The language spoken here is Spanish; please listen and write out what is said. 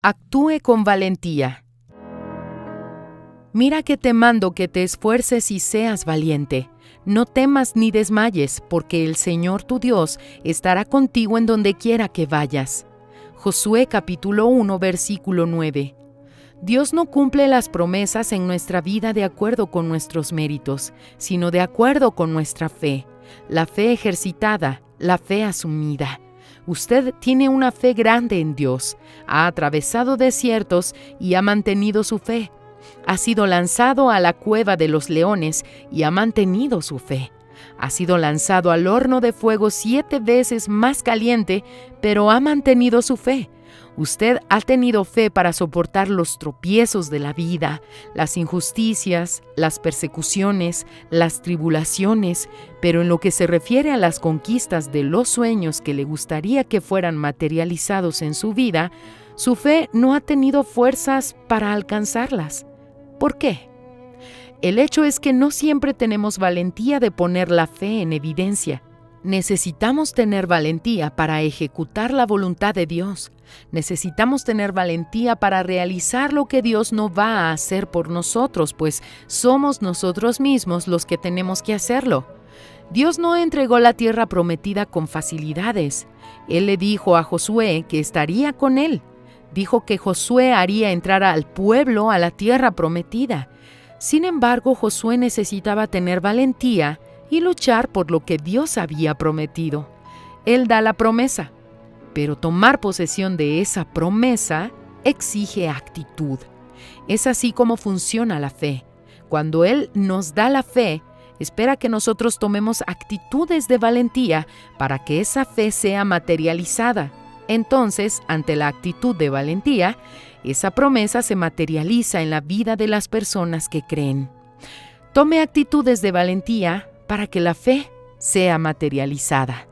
Actúe con valentía. Mira que te mando que te esfuerces y seas valiente. No temas ni desmayes, porque el Señor tu Dios estará contigo en donde quiera que vayas. Josué capítulo 1, versículo 9. Dios no cumple las promesas en nuestra vida de acuerdo con nuestros méritos, sino de acuerdo con nuestra fe. La fe ejercitada, la fe asumida. Usted tiene una fe grande en Dios, ha atravesado desiertos y ha mantenido su fe. Ha sido lanzado a la cueva de los leones y ha mantenido su fe. Ha sido lanzado al horno de fuego 7 veces más caliente, pero ha mantenido su fe. Usted ha tenido fe para soportar los tropiezos de la vida, las injusticias, las persecuciones, las tribulaciones, pero en lo que se refiere a las conquistas de los sueños que le gustaría que fueran materializados en su vida, su fe no ha tenido fuerzas para alcanzarlas. ¿Por qué? El hecho es que no siempre tenemos valentía de poner la fe en evidencia. Necesitamos tener valentía para ejecutar la voluntad de Dios. Necesitamos tener valentía para realizar lo que Dios no va a hacer por nosotros, pues somos nosotros mismos los que tenemos que hacerlo. Dios no entregó la tierra prometida con facilidades. Él le dijo a Josué que estaría con él. Dijo que Josué haría entrar al pueblo a la tierra prometida. Sin embargo, Josué necesitaba tener valentía y luchar por lo que Dios había prometido. Él da la promesa, pero tomar posesión de esa promesa exige actitud. Es así como funciona la fe. Cuando Él nos da la fe, espera que nosotros tomemos actitudes de valentía para que esa fe sea materializada. Entonces, ante la actitud de valentía, esa promesa se materializa en la vida de las personas que creen. Tome actitudes de valentía para que la fe sea materializada.